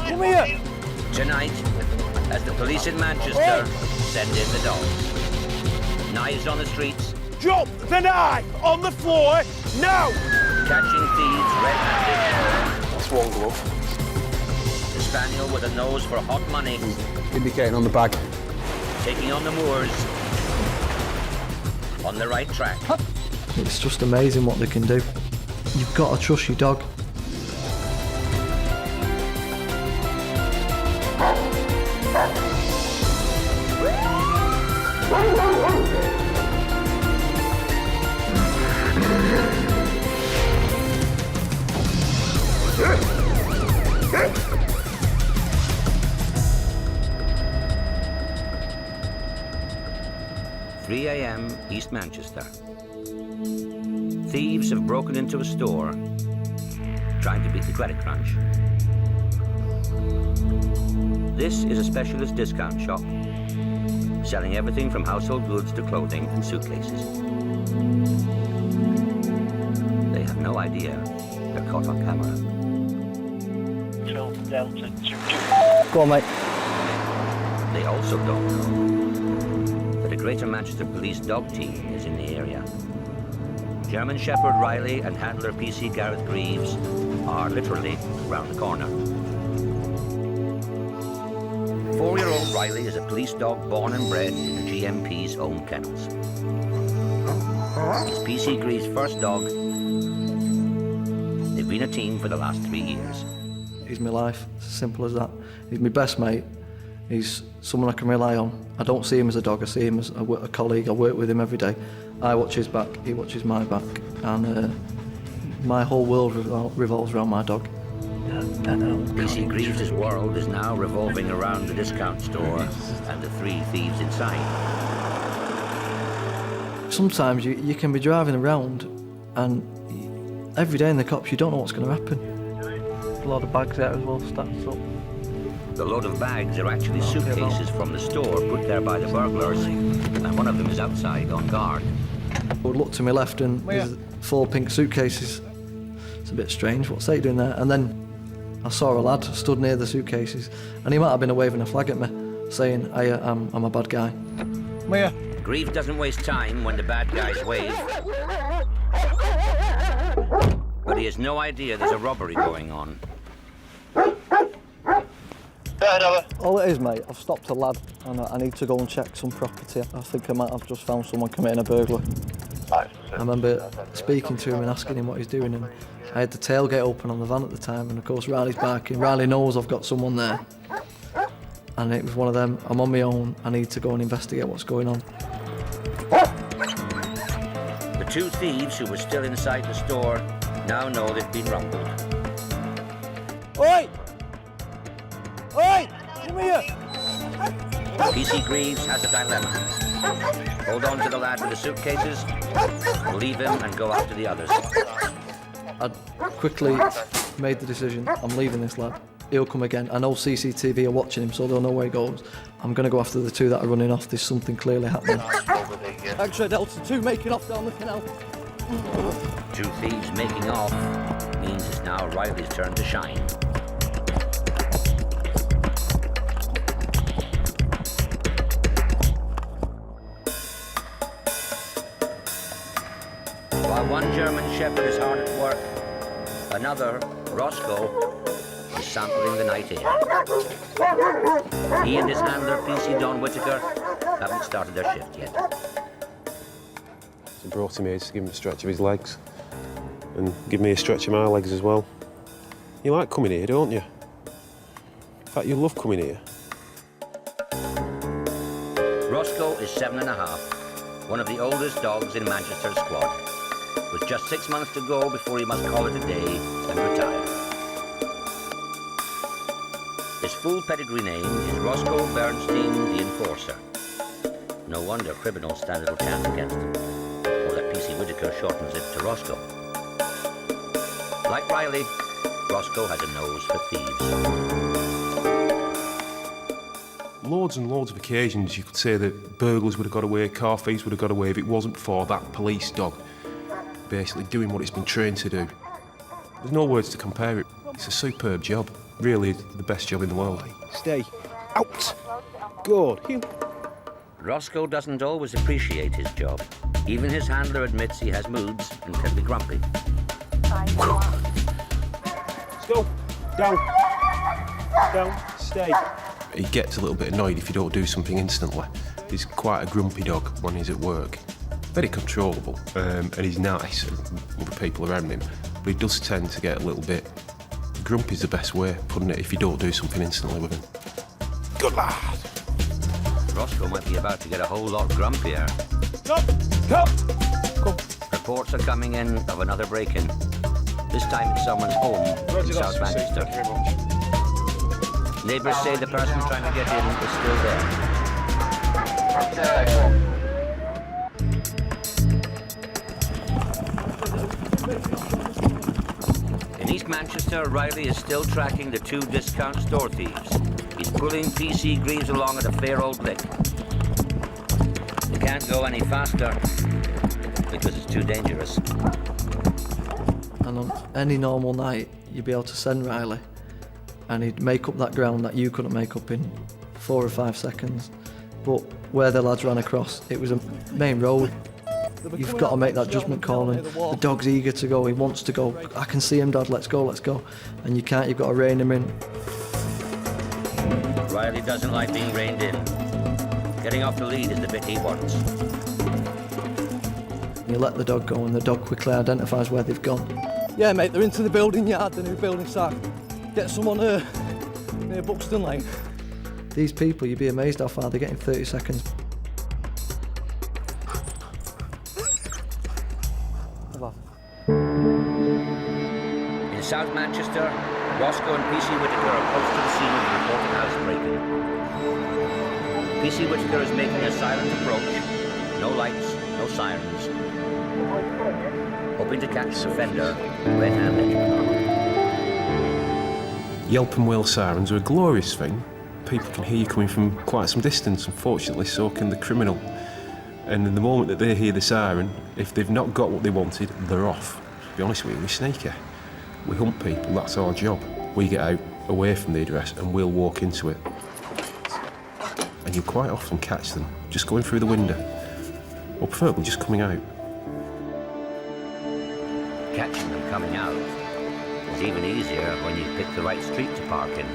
Come here! Tonight, as the police in Manchester send in the dogs. Knives on the streets. Drop the knife on the floor now! Catching thieves red-handed. That's one glove. The spaniel with a nose for hot money. Indicating on the bag. Taking on the moors. On the right track. It's just amazing what they can do. You've got to trust your dog. "3 a.m. East Manchester. Thieves have broken into a store, trying to beat the credit crunch. This is a specialist discount shop, selling everything from household goods to clothing and suitcases. They have no idea they're caught on camera. Go on, mate. They also don't know that a Greater Manchester Police dog team is in the area. German Shepherd Riley and handler PC Gareth Greaves are literally round the corner. 4-year-old Riley is a police dog born and bred in the GMP's own kennels. He's PC Greaves' first dog. They've been a team for the last 3 years. He's my life, it's as simple as that. He's my best mate. He's someone I can rely on. I don't see him as a dog, I see him as a colleague. I work with him every day. I watch his back, he watches my back, and my whole world revolves around my dog. PC Greaves' world is now revolving around the discount store and the 3 thieves inside. Sometimes you can be driving around and every day in the cops you don't know what's going to happen. A lot of bags there as well, stacked up. The load of bags are actually suitcases from the store put there by the burglars, and one of them is outside on guard. I would look to my left and there's 4 pink suitcases. It's a bit strange, what's they doing there? And then I saw a lad stood near the suitcases and he might have been waving a flag at me, saying, I'm a bad guy. Mia. Greaves doesn't waste time when the bad guys wave, but he has no idea there's a robbery going on. All it is, mate, I've stopped a lad and I need to go and check some property. I think I might have just found someone committing a burglary. I remember speaking to him and asking him what he's doing, and I had the tailgate open on the van at the time, and of course Riley's barking. Riley knows I've got someone there. And it was one of them, I'm on my own, I need to go and investigate what's going on. The 2 thieves who were still inside the store now know they've been rumbled. Oi! Oi! Come here! PC Greaves has a dilemma. Hold on to the lad with the suitcases, or leave him and go after the others. I quickly made the decision, I'm leaving this lad. He'll come again. I know CCTV are watching him, so they'll know where he goes. I'm going to go after the 2 that are running off. There's something clearly happening. Extra Delta 2 making off down the canal. 2 thieves making off means it's now Riley's turn to shine. While one German Shepherd is hard at work, another, Roscoe, is sampling the night air. He and his handler, PC Don Whittaker, haven't started their shift yet. He brought him here to give him a stretch of his legs and give me a stretch of my legs as well. You like coming here, don't you? In fact, you love coming here. Roscoe is 7½, one of the oldest dogs in Manchester's squad, with just 6 months to go before he must call it a day and retire. His full pedigree name is Roscoe Bernstein the Enforcer. No wonder criminals stand little chance against him, or that PC Whittaker shortens it to Roscoe. Like Riley, Roscoe has a nose for thieves. Loads and loads of occasions you could say that burglars would have got away, car thieves would have got away if it wasn't for that police dog basically doing what it's been trained to do. There's no words to compare it. It's a superb job. Really the best job in the world. Stay out. Good. Roscoe doesn't always appreciate his job. Even his handler admits he has moods and can be grumpy. Let's go. Down. Down. Stay. He gets a little bit annoyed if you don't do something instantly. He's quite a grumpy dog when he's at work. Very controllable, and he's nice and other people around him. But he does tend to get a little bit... Grumpy's the best way of putting it if you don't do something instantly with him. Good lad. Roscoe might be about to get a whole lot grumpier. Come. Reports are coming in of another break-in. This time it's someone's home in South Manchester. Thank you very much. Neighbours say the person trying to get in is still there. In East Manchester, Riley is still tracking the 2 discount store thieves. He's pulling PC Greaves along at a fair old lick. They can't go any faster because it's too dangerous. And on any normal night, you'd be able to send Riley and he'd make up that ground that you couldn't make up in 4 or 5 seconds. But where the lads ran across, it was a main road. You've got to make that judgment call, and the dog's eager to go, he wants to go. I can see him, Dad, let's go. And you can't, you've got to rein him in. Riley doesn't like being reined in. Getting off the lead is the bit he wants. You let the dog go and the dog quickly identifies where they've gone. Yeah, mate, they're into the building yard, the new building site. Get someone near Buxton Lane. These people, you'd be amazed how far they get in 30 seconds. In South Manchester, Roscoe and PC Whitaker are close to the scene of the reported house break-in. PC Whitaker is making a silent approach. No lights, no sirens. Hoping to catch the offender red-handed. Yelp and wail sirens are a glorious thing. People can hear you coming from quite some distance, unfortunately, so can the criminal. And in the moment that they hear the siren, if they've not got what they wanted, they're off. To be honest with you, we're sneaky. We hunt people, that's our job. We get out, away from the address, and we'll walk into it. And you'll quite often catch them just going through the window, or preferably just coming out. Catching them coming out is even easier when you pick the right street to park in.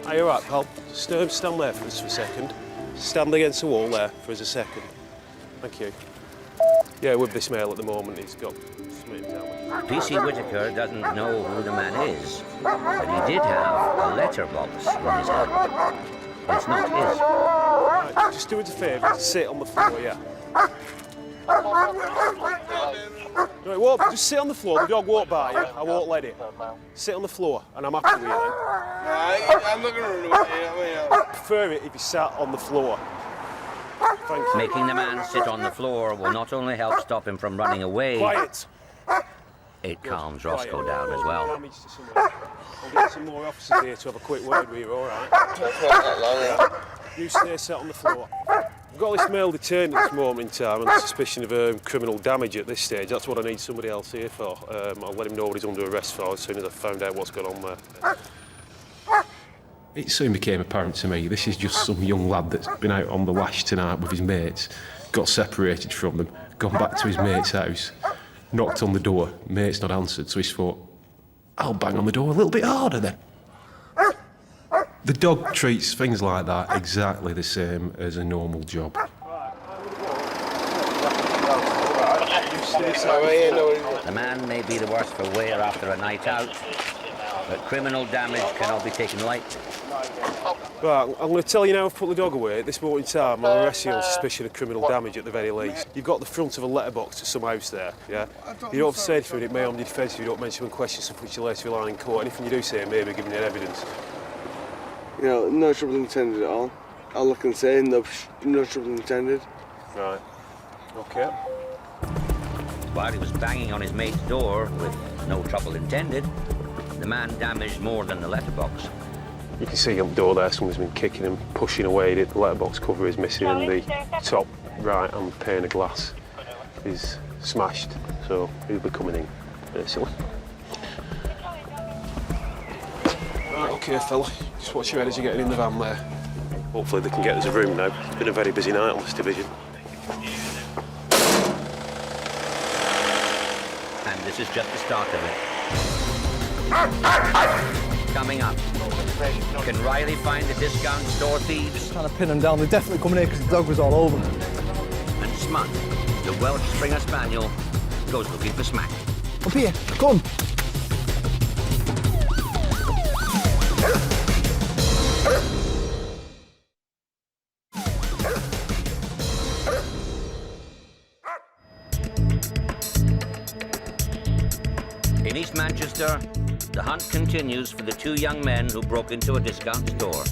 Are you alright, pal? Stand there for us for a second. Stand against the wall there for us a second. Thank you. Yeah, with this male at the moment, he's got something to tell me. PC Whitaker doesn't know who the man is, but he did have a letterbox in his hand. It's not his. Right, just do us a favour, sit on the floor, yeah. No, it won't. Just sit on the floor. The dog won't bite you. I won't let it. Sit on the floor, and I'm happy with you then. I'm not going to run away. I prefer it if you sat on the floor. Thank you. Making the man sit on the floor will not only help stop him from running away, Quiet. it calms Roscoe down as well. Damage to someone. I'll get some more officers here to have a quick word with you, all right? That's not that long, yeah. You stay sat on the floor. I've got this male detained at this moment in time on suspicion of criminal damage at this stage. That's what I need somebody else here for. I'll let him know what he's under arrest for as soon as I've found out what's going on there. It soon became apparent to me this is just some young lad that's been out on the lash tonight with his mates, got separated from them, gone back to his mate's house, knocked on the door, mate's not answered, so he's thought, I'll bang on the door a little bit harder then. The dog treats things like that exactly the same as a normal job. The man may be the worse for wear after a night out, but criminal damage cannot be taken lightly. Right, I'm going to tell you now I've put the dog away. At this moment in time, I'll arrest you on suspicion of criminal damage at the very least. You've got the front of a letterbox to some house there, yeah? You don't have to say anything, it may on your defence if you don't mention and question stuff which you later rely in court. Anything you do say may be given you evidence. You know, no trouble intended at all. I'll look and say no trouble intended. Right. Okay. While he was banging on his mate's door with no trouble intended, the man damaged more than the letterbox. You can see on the door there, someone's been kicking and pushing away. The letterbox cover is missing and the top right hand pane of glass is smashed, so he'll be coming in, basically. care, fella. Just watch your head as you're getting in the van there. Hopefully they can get us a room now. It's been a very busy night on this division. And this is just the start of it. Coming up, can Riley find the discount store thieves? Trying to pin them down. They're definitely coming here because the dog was all over. And Smut, the Welsh Springer Spaniel, goes looking for smack. Up here, come. In East Manchester, the hunt continues for the two young men who broke into a discount store.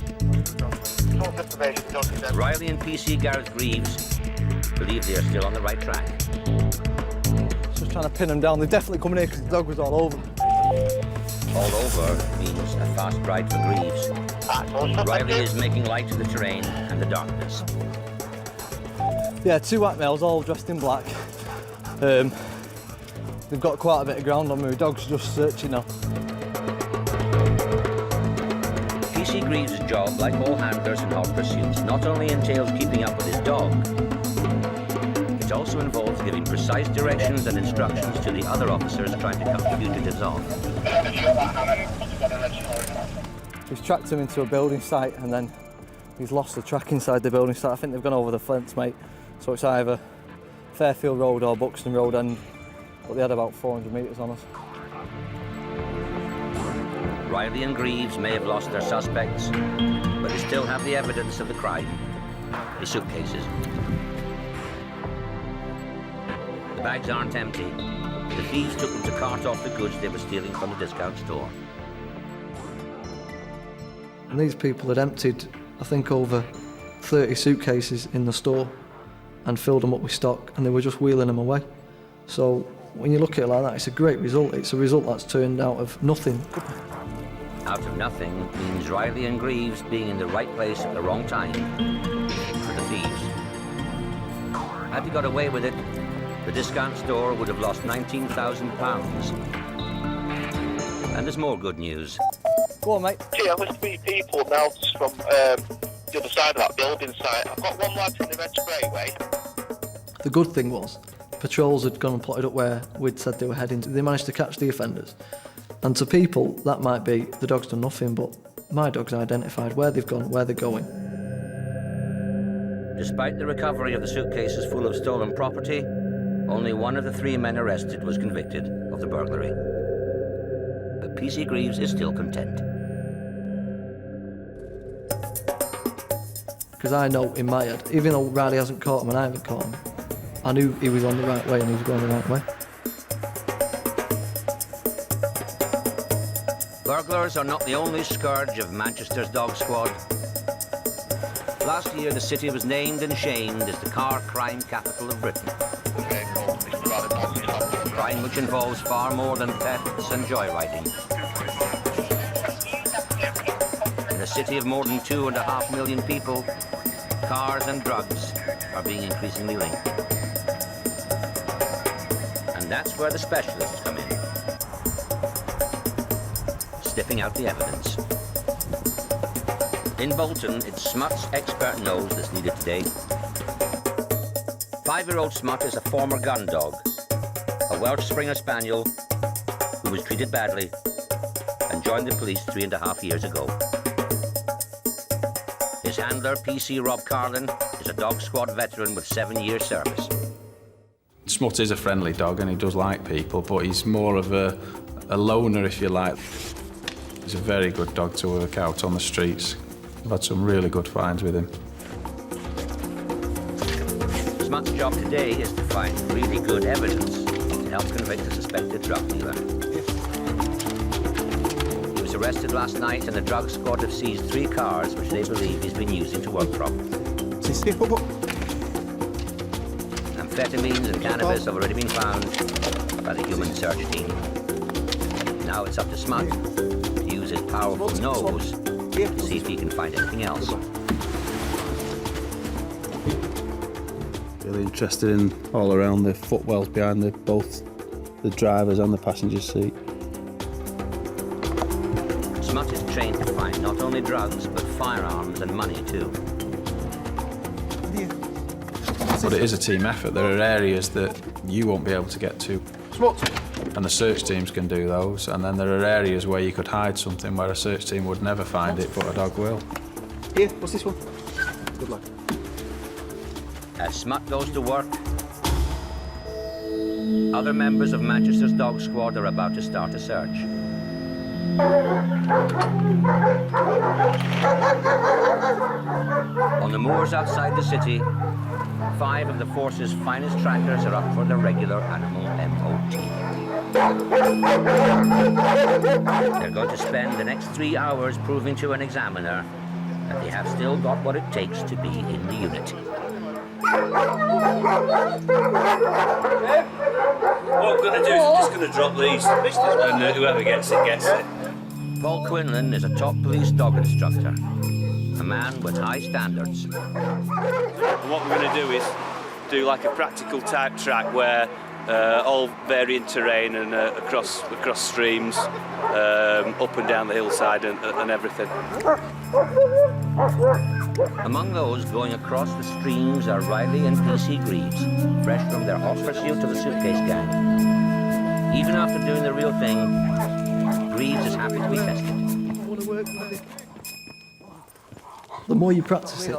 Riley and PC Gareth Greaves believe they are still on the right track. Just trying to pin them down. They're definitely coming here because the dog was all over. All over means a fast ride for Greaves. Riley is making light of the terrain and the darkness. Yeah, two white males all dressed in black. They've got quite a bit of ground on me. The dog's just searching now. PC Greaves' job, like all handlers in hot pursuits, not only entails keeping up with his dog, it also involves giving precise directions and instructions to the other officers trying to cut fugitives off. He's tracked him into a building site and then he's lost the track inside the building site. I think they've gone over the fence, mate. So it's either Fairfield Road or Buxton Road, and but they had about 400 metres on us. Riley and Greaves may have lost their suspects, but they still have the evidence of the crime, the suitcases. The bags aren't empty. The thieves took them to cart off the goods they were stealing from the discount store. And these people had emptied, I think, over 30 suitcases in the store and filled them up with stock, and they were just wheeling them away. So when you look at it like that, it's a great result. It's a result that's turned out of nothing. Out of nothing means Riley and Greaves being in the right place at the wrong time for the thieves. Had they got away with it, the discount store would have lost £19,000. And there's more good news. Go on, mate. Yeah, there's 3 people now just from the other side of that building site. I've got one lad in the red sprayway. The good thing was, patrols had gone and plotted up where we'd said they were heading. They managed to catch the offenders. And to people, that might be the dog's done nothing, but my dog's identified where they've gone, where they're going. Despite the recovery of the suitcases full of stolen property, only one of the 3 men arrested was convicted of the burglary. But PC Greaves is still content. Because I know in my head, even though Riley hasn't caught him and I haven't caught him, I knew he was on the right way and he was going the right way. Burglars are not the only scourge of Manchester's dog squad. Last year, the city was named and shamed as the car crime capital of Britain. Crime which involves far more than thefts and joyriding. In a city of more than 2.5 million people, cars and drugs are being increasingly linked. And that's where the specialists come in, sniffing out the evidence. In Bolton, it's Smut's expert nose that's needed today. 5-year-old Smut is a former gun dog, a Welsh Springer Spaniel who was treated badly and joined the police 3.5 years ago. His handler, PC Rob Carlin, is a dog squad veteran with 7 years service. Smut is a friendly dog and he does like people, but he's more of a loner, if you like. He's a very good dog to work out on the streets. I've had some really good finds with him. Smut's job today is to find really good evidence to help convict a suspected drug dealer. He was arrested last night and the drug squad have seized 3 cars which they believe he's been using to work from. Amphetamines and cannabis have already been found by the human search team. Now it's up to Smut to use his powerful nose to see if he can find anything else. Really interested in all around the footwells behind both the driver's and the passenger's seat. Smut is trained to find not only drugs, but firearms and money too. But it is a team effort. There are areas that you won't be able to get to. And the search teams can do those. And then there are areas where you could hide something where a search team would never find it, but a dog will. Here, what's this one? Good luck. As Smut goes to work, other members of Manchester's dog squad are about to start a search. On the moors outside the city, 5 of the force's finest trackers are up for the regular animal MOT. They're going to spend the next 3 hours proving to an examiner that they have still got what it takes to be in the unit. What we're going to do is we're just going to drop these, and whoever gets it, gets it. Paul Quinlan is a top police dog instructor, a man with high standards. And what we're going to do is do like a practical type track where all varying terrain and across streams, up and down the hillside and everything. Among those going across the streams are Riley and PC Greaves, fresh from their hot pursuit of the suitcase gang. Even after doing the real thing, Greaves is happy to be tested. The more you practice it,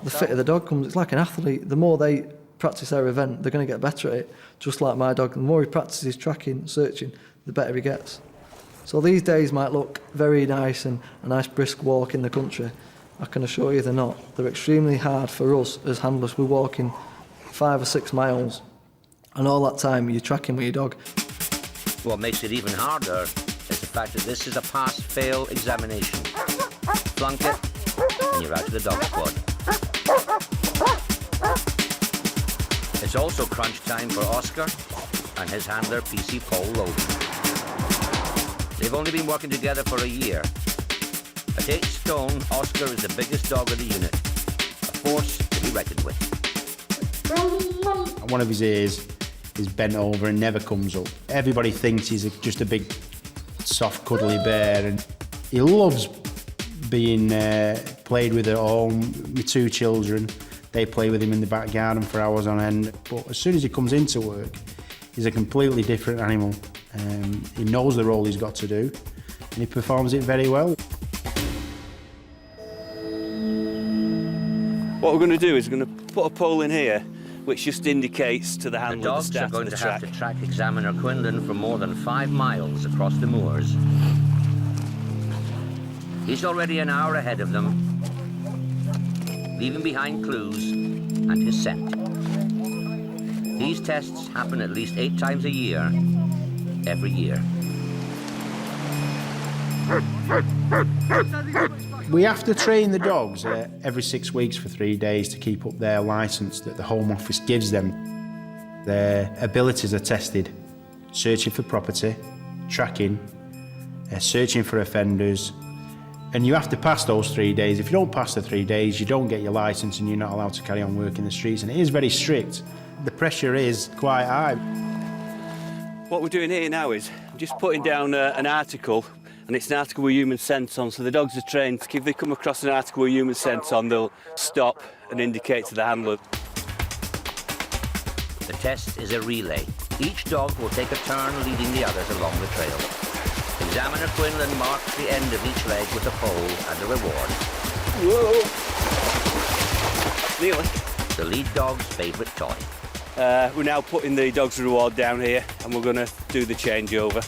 the fitter the dog comes. It's like an athlete. The more they practice their event, they're going to get better at it. Just like my dog, the more he practices tracking, searching, the better he gets. So these days might look very nice and a nice brisk walk in the country. I can assure you they're not. They're extremely hard for us as handlers. We're walking 5 or 6 miles, and all that time you're tracking with your dog. What makes it even harder is the fact that this is a pass-fail examination. Flunk it, and you're out of the dog squad. It's also crunch time for Oscar and his handler, PC Paul Logan. They've only been working together for a year. At 8 stone, Oscar is the biggest dog of the unit, a force to be reckoned with. One of his ears is bent over and never comes up. Everybody thinks he's just a big, soft, cuddly bear, and he loves being played with at home. With 2 children, they play with him in the back garden for hours on end. But as soon as he comes into work, he's a completely different animal. He knows the role he's got to do, and he performs it very well. What we're going to do is we're going to put a pole in here, which just indicates to the handler The dogs the are start going of the to track. have to track examiner Quinlan for more than 5 miles across the moors. He's already an hour ahead of them, leaving behind clues and his scent. These tests happen at least 8 times a year, every year. We have to train the dogs every 6 weeks for 3 days to keep up their licence that the Home Office gives them. Their abilities are tested, searching for property, tracking, searching for offenders, and you have to pass those 3 days. If you don't pass the 3 days, you don't get your licence and you're not allowed to carry on working the streets, and it is very strict. The pressure is quite high. What we're doing here now is just putting down an article, and it's an article with human scent on, so the dogs are trained. If they come across an article with human scent on, they'll stop and indicate to the handler. The test is a relay. Each dog will take a turn leading the others along the trail. Examiner Quinlan marks the end of each leg with a pole and a reward. Whoa! Nearly. The lead dog's favourite toy. We're now putting the dog's reward down here, and we're going to do the changeover.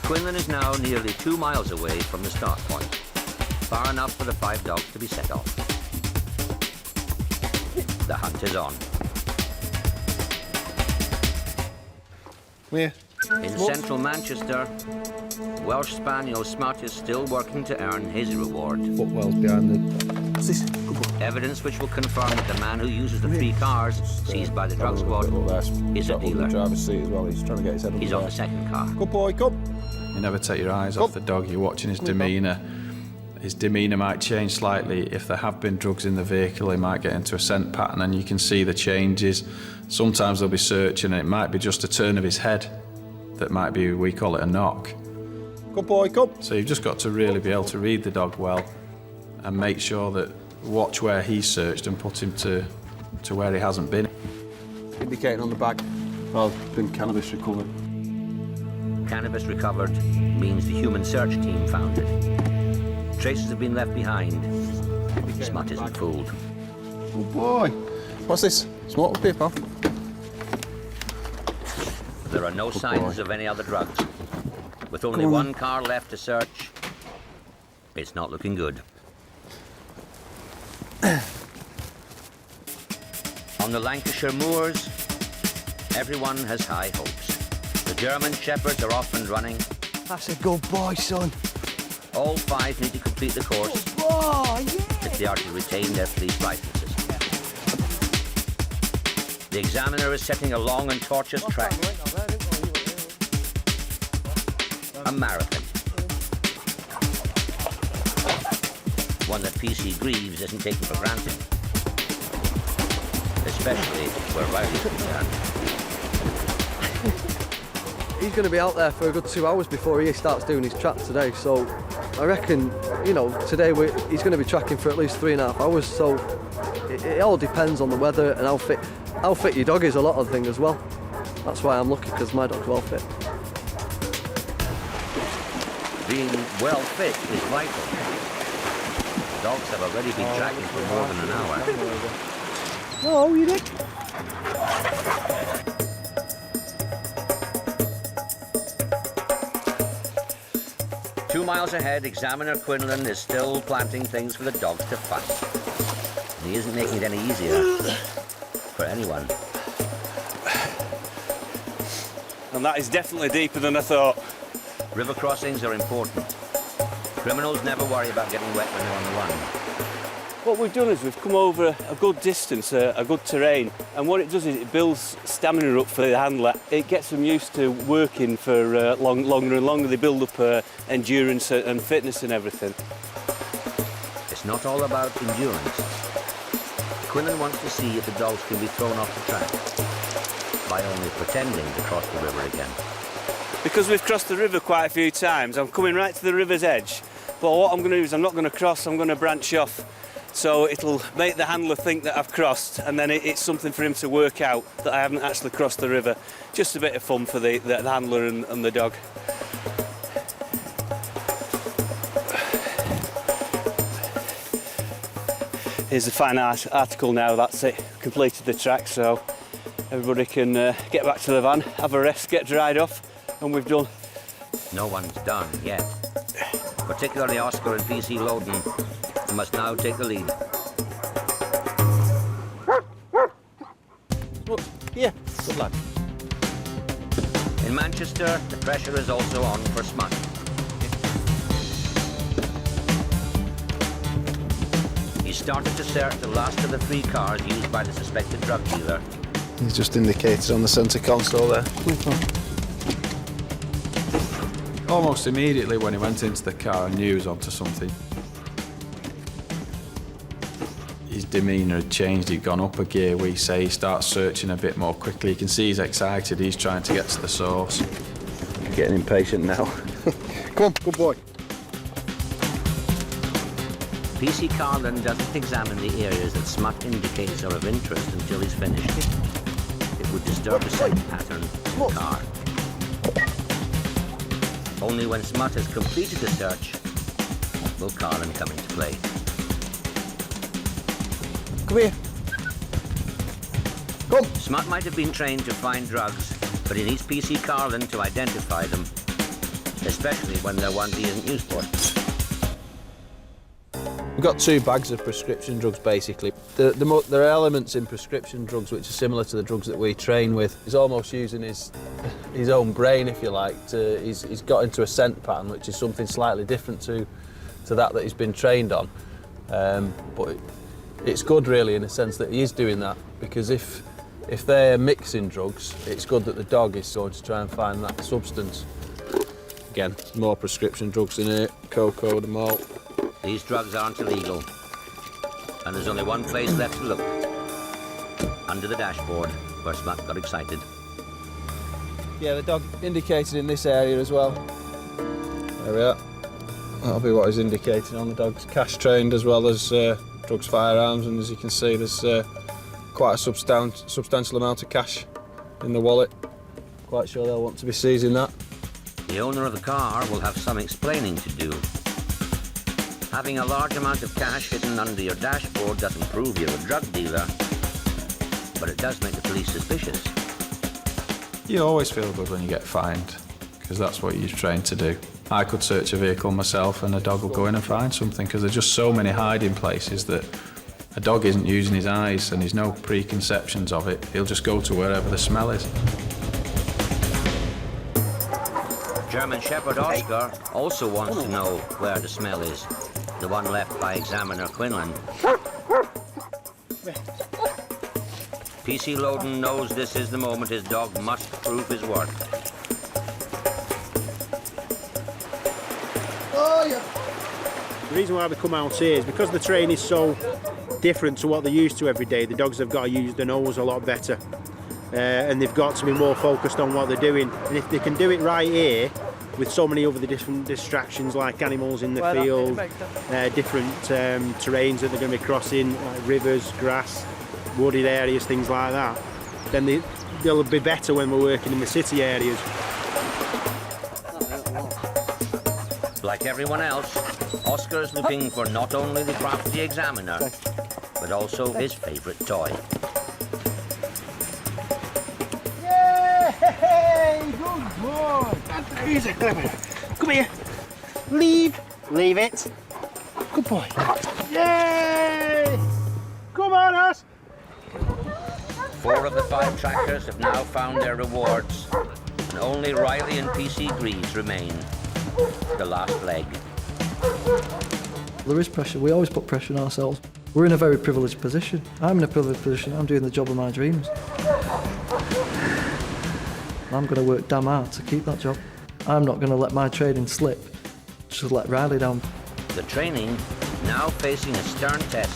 Quinlan is now nearly 2 miles away from the start point, far enough for the 5 dogs to be set off. The hunt is on. Where? In central Manchester, Welsh Spaniel Smut is still working to earn his reward. Footwell's behind the... What's this? Good boy. Evidence which will confirm that the man who uses the 3 cars seized by the drug squad is a dealer. Driver's seat as well. He's trying to get his head. He's on the second car. Good boy, come. You never take your eyes off the dog. You're watching his demeanour. His demeanour might change slightly. If there have been drugs in the vehicle, he might get into a scent pattern, and you can see the changes. Sometimes they'll be searching, and it might be just a turn of his head that might be, we call it a knock. Good boy, come. So you've just got to really be able to read the dog well and make sure that, watch where he's searched and put him to where he hasn't been. Indicating on the bag. Well, been cannabis recovered. Cannabis recovered means the human search team found it. Traces have been left behind. Smut isn't fooled. Good boy. What's this? Smoke paper? There are no signs of any other drugs. With only one car left to search, it's not looking good. On the Lancashire moors, everyone has high hopes. The German shepherds are off and running. That's a good boy, son. All 5 need to complete the course Good boy, yeah. if they are to retain their police licenses. The examiner is setting a long and tortuous track. A marathon. One that PC Greaves isn't taken for granted. Especially where Riley's concerned. He's going to be out there for a good 2 hours before he starts doing his trap today, so I reckon, you know, today he's going to be tracking for at least 3.5 hours, so it all depends on the weather and how fit your dog is, a lot of things as well. That's why I'm lucky, because my dog's well fit. Being well fit is vital. Dogs have already been tracking for more than an hour. Oh, you dick. 2 miles ahead, Examiner Quinlan is still planting things for the dogs to find. And he isn't making it any easier for anyone. And that is definitely deeper than I thought. River crossings are important. Criminals never worry about getting wet when they're on the run. What we've done is we've come over a good distance, a good terrain, and what it does is it builds stamina up for the handler. It gets them used to working for longer and longer. They build up endurance and fitness and everything. It's not all about endurance. Quinlan wants to see if the dogs can be thrown off the track by only pretending to cross the river again. Because we've crossed the river quite a few times, I'm coming right to the river's edge, but what I'm going to do is I'm not going to cross, I'm going to branch off. So it'll make the handler think that I've crossed, and then it's something for him to work out that I haven't actually crossed the river. Just a bit of fun for the handler and the dog. Here's the fine article now, that's it. Completed the track, so everybody can get back to the van, have a rest, get dried off, and we've done. No one's done yet. Particularly Oscar and PC Loden must now take the lead. Yeah, good lad. In Manchester, the pressure is also on for Smut. He started to search the last of the 3 cars used by the suspected drug dealer. He's just indicated on the centre console there. Almost immediately when he went into the car, I knew he was onto something. His demeanour had changed, he'd gone up a gear, we say. He starts searching a bit more quickly. You can see he's excited, he's trying to get to the source. Getting impatient now. Come on, good boy. PC Carlin doesn't examine the areas that Smut indicates are of interest until he's finished. It would disturb the scent pattern in the car. Only when Smut has completed the search will Carlin come into play. Come here. Come. Smut might have been trained to find drugs, but he needs PC Carlin to identify them, especially when they're ones he isn't used for. We've got 2 bags of prescription drugs, basically. There are elements in prescription drugs which are similar to the drugs that we train with. He's almost using his own brain, if you like. He's got into a scent pattern, which is something slightly different to that he's been trained on. But it's good, really, in a sense that he is doing that, because if they're mixing drugs, it's good that the dog is going to try and find that substance. Again, more prescription drugs in it, cocoa, the malt. These drugs aren't illegal, and there's only one place left to look. Under the dashboard, where Smut got excited. Yeah, the dog indicated in this area as well. There we are. That'll be what he's indicating on the dog's cash trained as well as drugs, firearms, and as you can see there's quite a substantial amount of cash in the wallet. Quite sure they'll want to be seizing that. The owner of the car will have some explaining to do. Having a large amount of cash hidden under your dashboard doesn't prove you're a drug dealer, but it does make the police suspicious. You always feel good when you get fined, because that's what you're trained to do. I could search a vehicle myself and a dog will go in and find something, because there's just so many hiding places that a dog isn't using his eyes and there's no preconceptions of it. He'll just go to wherever the smell is. German Shepherd Oscar also wants to know where the smell is, the one left by Examiner Quinlan. PC Loden knows this is the moment his dog must prove his worth. Oh, yeah. The reason why we come out here is because the train is so different to what they're used to every day. The dogs have got to use the nose a lot better. And they've got to be more focused on what they're doing. And if they can do it right here, with so many other different distractions like animals in the field, different terrains that they're going to be crossing, like rivers, grass, wooded areas, things like that, then they'll be better when we're working in the city areas. Like everyone else, Oscar's looking for not only the crafty examiner, but also his favourite toy. Yay! Good boy! Easy, come here. Leave it. Good boy. Yay! Come on, us. 4 of the 5 trackers have now found their rewards, and only Riley and PC Greaves remain. The last leg. There is pressure. We always put pressure on ourselves. We're in a very privileged position. I'm in a privileged position. I'm doing the job of my dreams. And I'm going to work damn hard to keep that job. I'm not going to let my training slip, just let Riley down. The training now facing a stern test.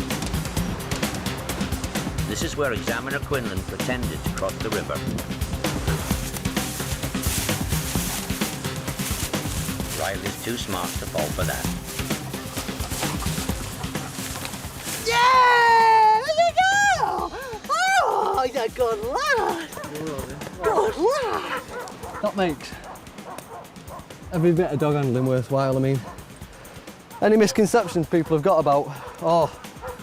This is where Examiner Quinlan pretended to cross the river. Riley's too smart to fall for that. Yeah! There you go! Oh, he's a good lad! Good lad! That makes every bit of dog handling worthwhile. I mean, any misconceptions people have got about,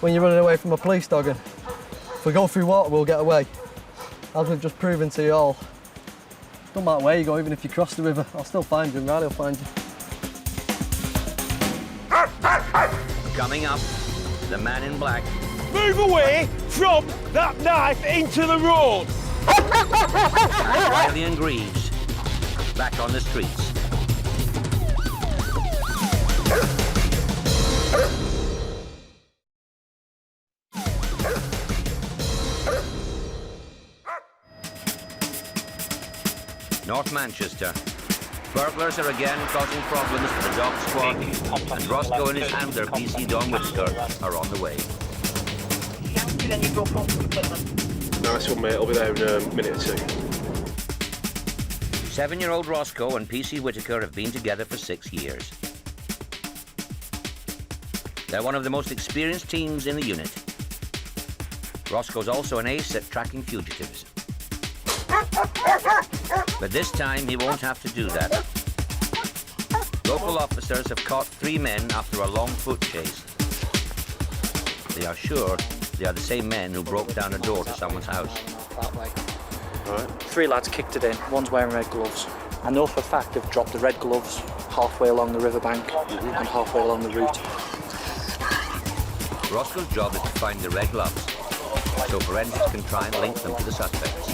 when you're running away from a police dog and if we go through water we'll get away. As we've just proven to you all, don't matter where you go, even if you cross the river, I'll still find you and Riley will find you. Coming up, the man in black. Move away from that knife into the road! Riley and Greaves, back on the streets. North Manchester. Burglars are again causing problems for the dog squad, and Roscoe and his handler, PC Don Whisker, are on the way. Nice one, mate. I'll be there in a minute or two. 7-year-old Roscoe and PC Whitaker have been together for 6 years. They're one of the most experienced teams in the unit. Roscoe's also an ace at tracking fugitives. But this time he won't have to do that. Local officers have caught 3 men after a long foot chase. They are sure they are the same men who broke down a door to someone's house. That way. Right. 3 lads kicked it in, one's wearing red gloves. I know for a fact they've dropped the red gloves halfway along the riverbank and halfway along the route. Roscoe's job is to find the red gloves, so forensics can try and link them to the suspects.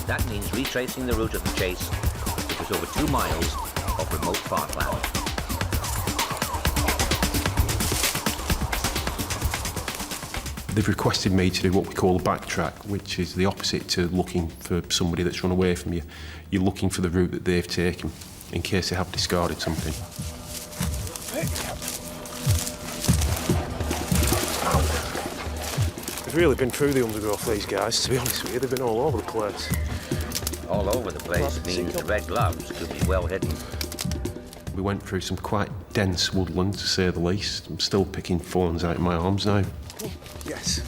That means retracing the route of the chase, which was over 2 miles of remote farmland. They've requested me to do what we call a backtrack, which is the opposite to looking for somebody that's run away from you. You're looking for the route that they've taken, in case they have discarded something. really been through the undergrowth, these guys, to be honest with you. They've been all over the place. All over the place means the red gloves could be well hidden. We went through some quite dense woodland, to say the least. I'm still picking thorns out of my arms now. Yes.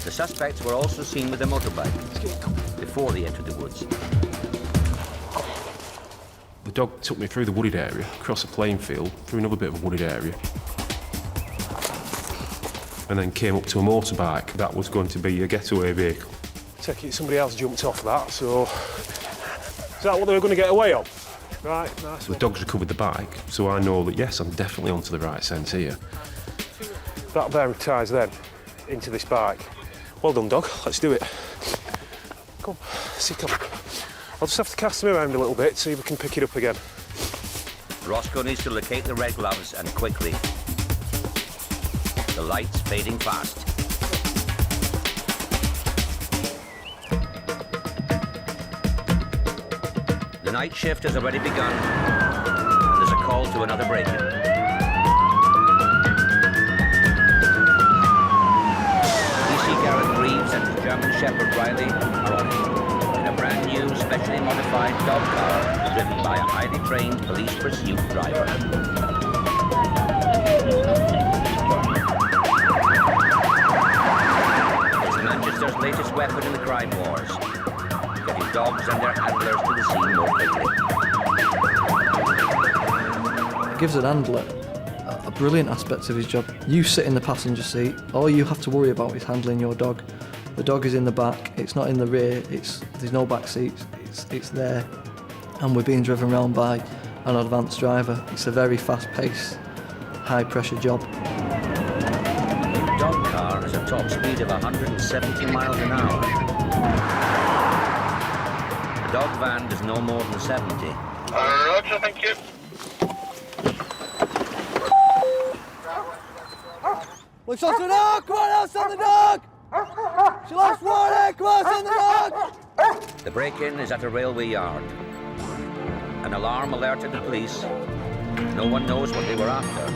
The suspects were also seen with a motorbike before they entered the woods. The dog took me through the wooded area, across a playing field, through another bit of a wooded area, and then came up to a motorbike that was going to be a getaway vehicle. Take it somebody else jumped off that, so... Is that what they were going to get away on? Right, nice. The dog's recovered the bike, so I know that, yes, I'm definitely onto the right scent here. That bearing ties then into this bike. Well done, dog. Let's do it. Come, sit up. I'll just have to cast him around a little bit, see if we can pick it up again. Roscoe needs to locate the red gloves, and quickly. The light's fading fast. The night shift has already begun, and there's a call to another break-in. PC Gareth Reeves and his German Shepherd Riley are on it in a brand new, specially modified dog car driven by a highly trained police pursuit driver. It's Manchester's latest weapon in the crime wars, getting dogs and their handlers to the scene more quickly. It gives an handler a brilliant aspect of his job. You sit in the passenger seat, all you have to worry about is handling your dog. The dog is in the back, it's not in the rear, there's no back seats, it's there, and we're being driven around by an advanced driver. It's a very fast-paced, high-pressure job. The dog car has a top speed of 170 miles an hour. The dog van is no more than 70. Roger, thank you. Looks after the dog! Come on, outside the dog! She lost water! Come on, outside the dog! The break-in is at a railway yard. An alarm alerted the police. No one knows what they were after.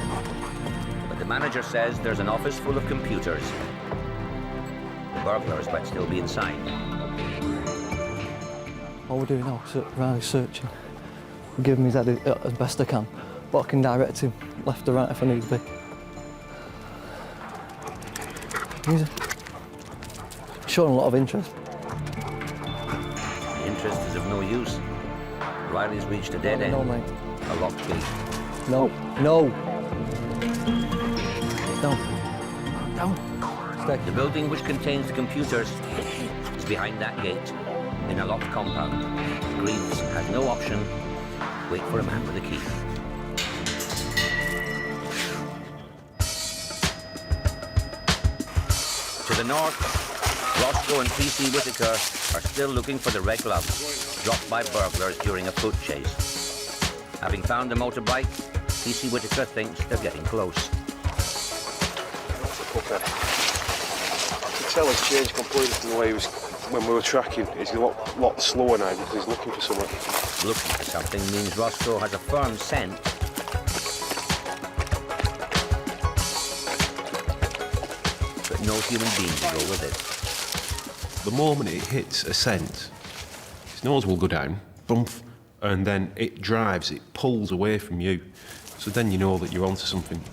But the manager says there's an office full of computers. The burglars might still be inside. All we're doing now is Riley's searching. We're giving him his head as best I can, but I can direct him left or right if I need be. He's showing a lot of interest. The interest is of no use. Riley's reached a dead end. No, mate. A locked gate. No, no. Down. Down. Stay. The building which contains the computers is behind that gate, in a locked compound. Greaves has no option. Wait for a man with a key. To the north, Roscoe and PC Whitaker are still looking for the red gloves dropped by burglars during a foot chase. Having found the motorbike, PC Whitaker thinks they're getting close. That's a puppy. I could tell he's changed completely from the way he was when we were tracking. He's a lot slower now because he's looking for something. Looking for something means Roscoe has a firm scent. But no human being to go with it. The moment it hits a scent, his nose will go down, bump, and then it drives, it pulls away from you. So then you know that you're onto something.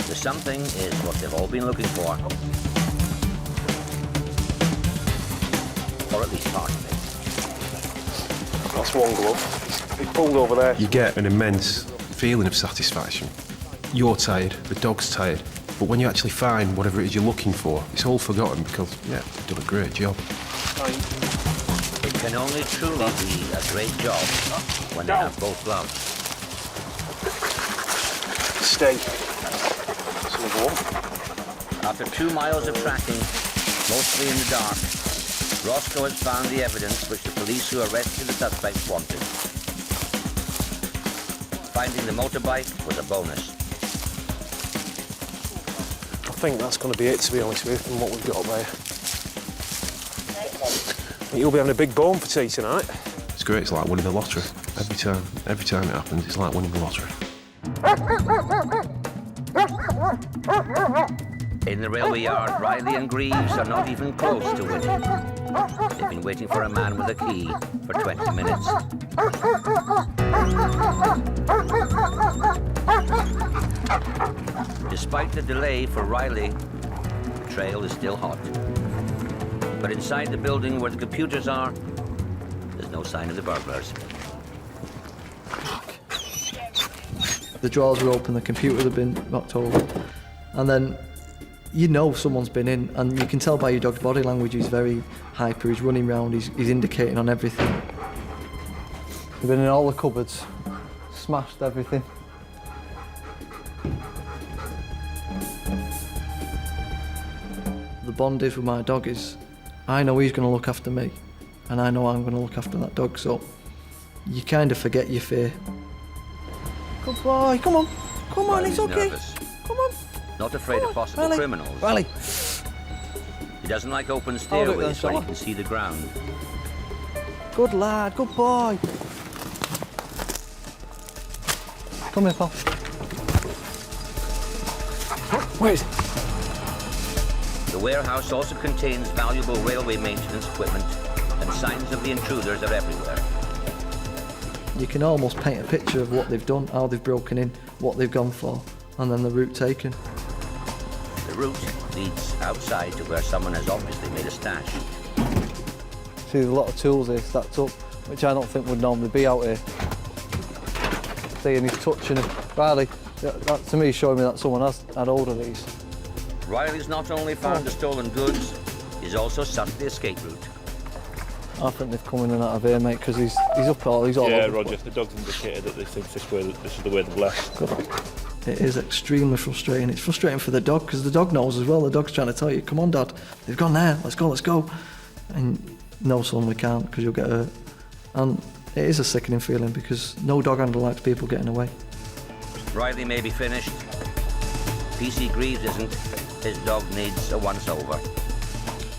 The something is what they've all been looking for. Or at least part of it. That's one glove. He pulled over there. You get an immense feeling of satisfaction. You're tired, the dog's tired, but when you actually find whatever it is you're looking for, it's all forgotten because, yeah, they've done a great job. It can only truly be a great job when they have both gloves. Stay. After 2 miles of tracking, mostly in the dark, Roscoe has found the evidence which the police who arrested the suspects wanted. Finding the motorbike was a bonus. I think that's going to be it, to be honest with you, from what we've got there. You'll be having a big bone for tea tonight. It's great, it's like winning the lottery. Every time it happens, it's like winning the lottery. In the railway yard, Riley and Greaves are not even close to winning. They've been waiting for a man with a key for 20 minutes. Despite the delay for Riley, the trail is still hot. But inside the building where the computers are, there's no sign of the burglars. The drawers were open, the computers had been knocked over. And then you know someone's been in, and you can tell by your dog's body language he's very hyper, he's running around, he's indicating on everything. They've been in all the cupboards, smashed everything. The bond is with my dog is, I know he's going to look after me, and I know I'm going to look after that dog, so you kind of forget your fear. Good boy, come on, Riley's it's okay. nervous. Come on. Not afraid of possible Riley. criminals. Riley. He doesn't like open Hold it stairways then, where fella. he can see the ground. Good lad, good boy. Come here, pal. Where is it? The warehouse also contains valuable railway maintenance equipment, and signs of the intruders are everywhere. You can almost paint a picture of what they've done, how they've broken in, what they've gone for, and then the route taken. The route leads outside to where someone has obviously made a stash. See, there's a lot of tools here stacked up, which I don't think would normally be out here. See, and he's touching it. Riley, that to me is showing me that someone has had hold of these. Riley's not only found the stolen goods, he's also sussed the escape route. I think they've come in and out of here, mate, because he's all Yeah, over. Roger, the dog's indicated that they think this is the way they've left. Good. It is extremely frustrating. It's frustrating for the dog, because the dog knows as well. The dog's trying to tell you, come on, Dad, they've gone there, let's go. And no, son, we can't, because you'll get hurt. And it is a sickening feeling, because no dog handler likes people getting away. Riley may be finished. PC Greaves isn't. His dog needs a once-over.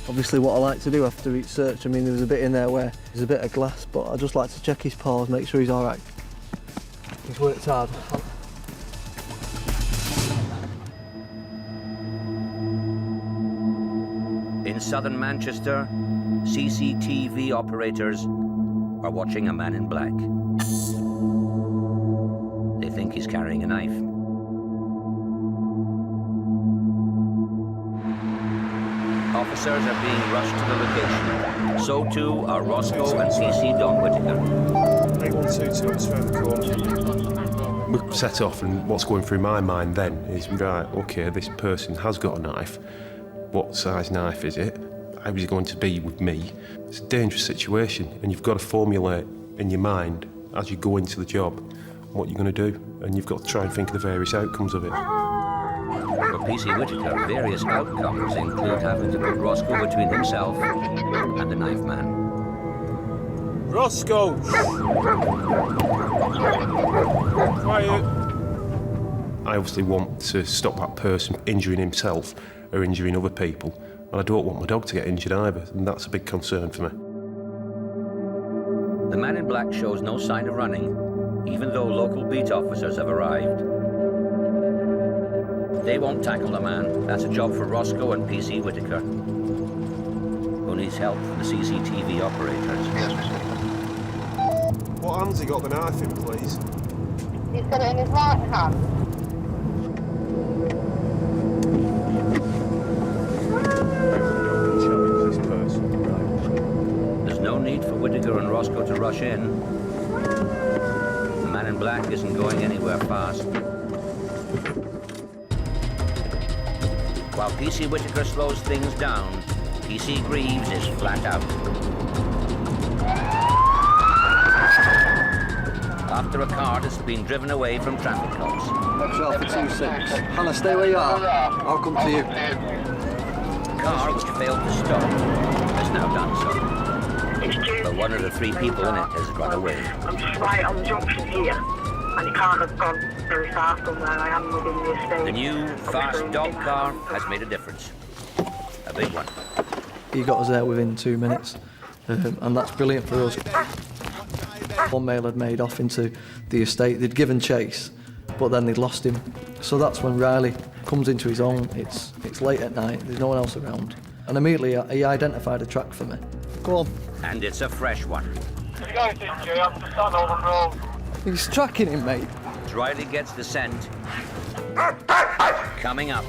Obviously what I like to do after each search, I mean, there was a bit in there where there's a bit of glass, but I just like to check his paws, make sure he's all right. He's worked hard. In southern Manchester, CCTV operators are watching a man in black. They think he's carrying a knife. Officers are being rushed to the location. So too are Roscoe and CC Don Whittaker. 8122 is around the corner. We set off, and what's going through my mind then is, right, okay, this person has got a knife. What size knife is it? How is it going to be with me? It's a dangerous situation, and you've got to formulate in your mind as you go into the job what you're going to do, and you've got to try and think of the various outcomes of it. For PC Whittaker, various outcomes include having to put Roscoe between himself and the knife man. Roscoe! Quiet! I obviously want to stop that person injuring himself or injuring other people, and I don't want my dog to get injured either, and that's a big concern for me. The man in black shows no sign of running, even though local beat officers have arrived. They won't tackle the man. That's a job for Roscoe and PC Whittaker, who needs help from the CCTV operators. What hand's he got the knife in, please? He's got it in his right hand. There's no need for Whittaker and Roscoe to rush in. The man in black isn't going anywhere fast. While PC Whittaker slows things down, PC Greaves is flat out. After a car has been driven away from traffic cops. Watch out for 2-6. Hannah, stay where you are. I'll come to you. The car, which failed to stop, has now done so. But one of the 3 people in it has run away. I'm just right on the junction here, and he can't have gone very far from where I am within the estate. The new, fast dog car has made a difference. A big one. He got us there within 2 minutes, and that's brilliant for us. One male had made off into the estate. They'd given chase, but then they'd lost him. So that's when Riley comes into his own. It's late at night, there's no one else around. And immediately he identified a track for me. Go on. And it's a fresh one. He's tracking him, mate. As Riley gets the scent, coming up.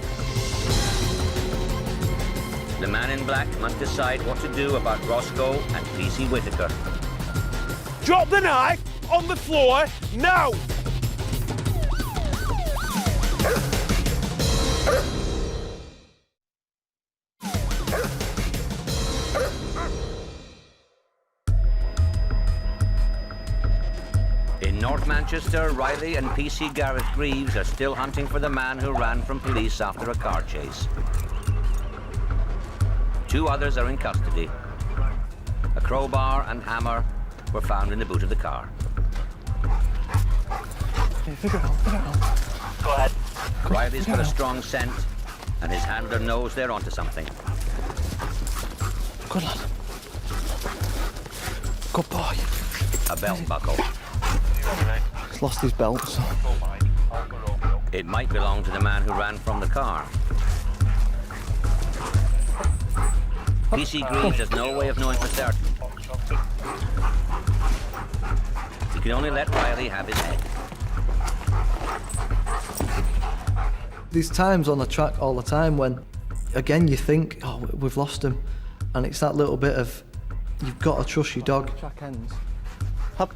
The man in black must decide what to do about Roscoe and PC Whitaker. Drop the knife on the floor now! In North Manchester, Riley and PC Gareth Greaves are still hunting for the man who ran from police after a car chase. 2 others are in custody. A crowbar and hammer were found in the boot of the car. Okay, figure it out. Go ahead. Riley's got a strong scent, and his handler knows they're onto something. Good lad. Good boy. A belt buckle. He's lost his belt, so... It might belong to the man who ran from the car. PC Greaves has no way of knowing for certain. He can only let Riley have his head. There's times on the track all the time when, again, you think, oh, we've lost him. And it's that little bit of, you've got to trust your dog. Track ends. Hop.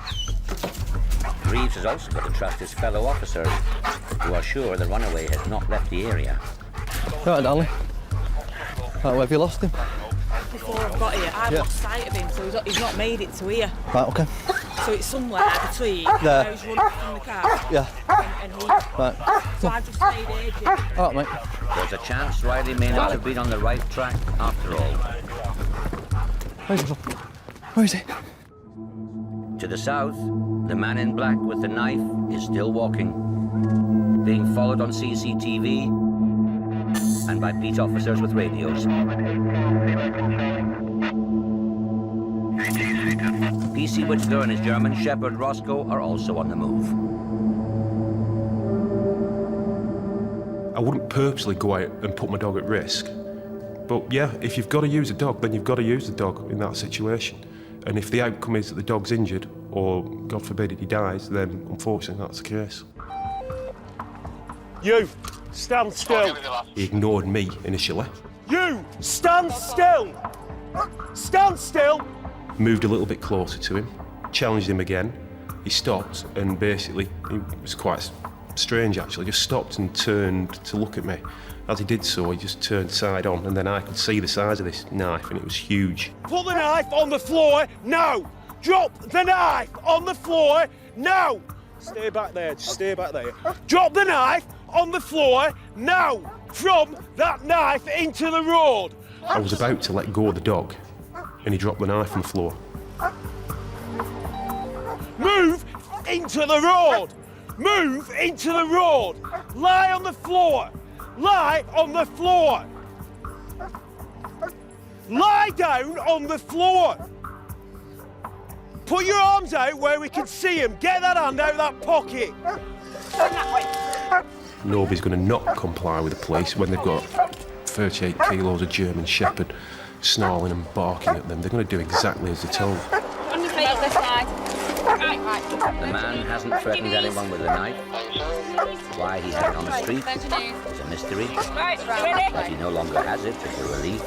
Greaves has also got to trust his fellow officers, who are sure the runaway has not left the area. Right, darling. Right, where have you lost him? Before I've got here, I've lost sight of him, so he's not made it to here. Right, okay. So it's somewhere between there. Where he's running from the car Yeah. and he. Right. So I've just stayed here. All right, mate. There's a chance Riley may not have been on the right track after all. Where is he? To the south, the man in black with the knife is still walking, being followed on CCTV and by beat officers with radios. PC Whitaker and his German Shepherd Roscoe are also on the move. I wouldn't purposely go out and put my dog at risk. But yeah, if you've got to use a dog, then you've got to use the dog in that situation. And if the outcome is that the dog's injured, or God forbid he dies, then unfortunately that's the case. You, stand still. He ignored me initially. You, stand still! Stand still! Moved a little bit closer to him, challenged him again. He stopped and basically, it was quite strange actually, just stopped and turned to look at me. As he did so, he just turned side on, and then I could see the size of this knife, and it was huge. Put the knife on the floor now! Drop the knife on the floor now! Stay back there, just stay back there. Drop the knife on the floor now! From that knife into the road! I was about to let go of the dog, and he dropped the knife on the floor. Move into the road! Move into the road! Lie on the floor! Lie on the floor! Lie down on the floor! Put your arms out where we can see him. Get that hand out of that pocket. Nobody's going to not comply with the police when they've got 38 kilos of German Shepherd snarling and barking at them. They're going to do exactly as they're told. On your feet this side. Right. The man hasn't threatened anyone with a knife. Why he had it on the street is a mystery. Right, ready? But he no longer has it is a relief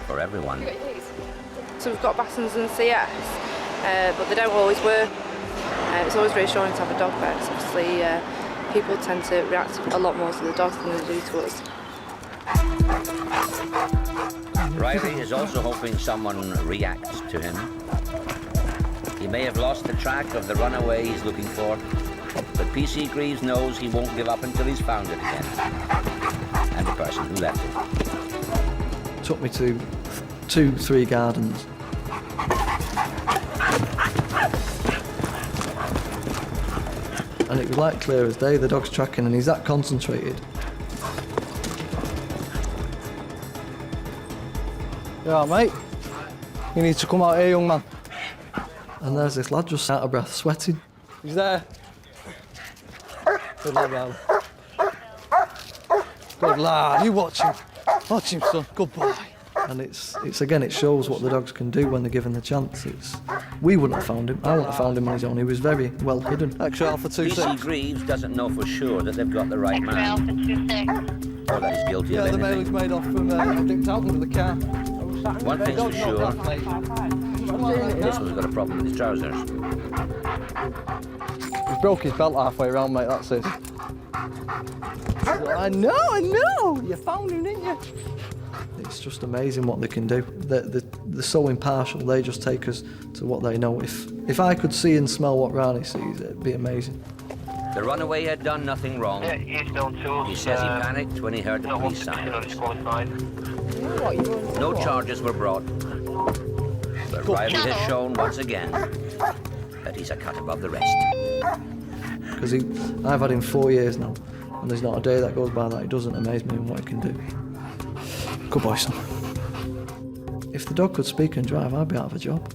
for everyone. So we've got Bassons and CS, but they don't always work. It's always reassuring to have a dog there, because obviously people tend to react a lot more to the dogs than they do to us. Riley is also hoping someone reacts to him. He may have lost the track of the runaway he's looking for, but PC Greaves knows he won't give up until he's found it again, and the person who left it. Took me to 2-3 gardens. And it was like clear as day, the dog's tracking, and he's that concentrated. Yeah, mate. You need to come out here, young man. And there's this lad just out of breath, sweating. He's there. Good lad, Riley. Good lad. You watch him. Watch him, son. Good boy. And it's again, it shows what the dogs can do when they're given the chance. We wouldn't have found him. I wouldn't have found him on his own. He was very well hidden. Extra Alpha 26. PC Greaves doesn't know for sure that they've got the right man. Or that he's guilty of Yeah, the anything. mail is made off from Dick Talton with the car. One thing's for sure, this one's got a problem with his trousers. He broke his belt halfway around, mate, that's it. I know! You found him, didn't you? It's just amazing what they can do. They're so impartial, they just take us to what they know. If I could see and smell what Riley sees, it'd be amazing. The runaway had done nothing wrong. He says he panicked when he heard the police sirens. No charges were brought. But Riley has shown once again that he's a cut above the rest. Because I've had him 4 years now, and there's not a day that goes by that he doesn't amaze me in what he can do. Good boy, son. If the dog could speak and drive, I'd be out of a job.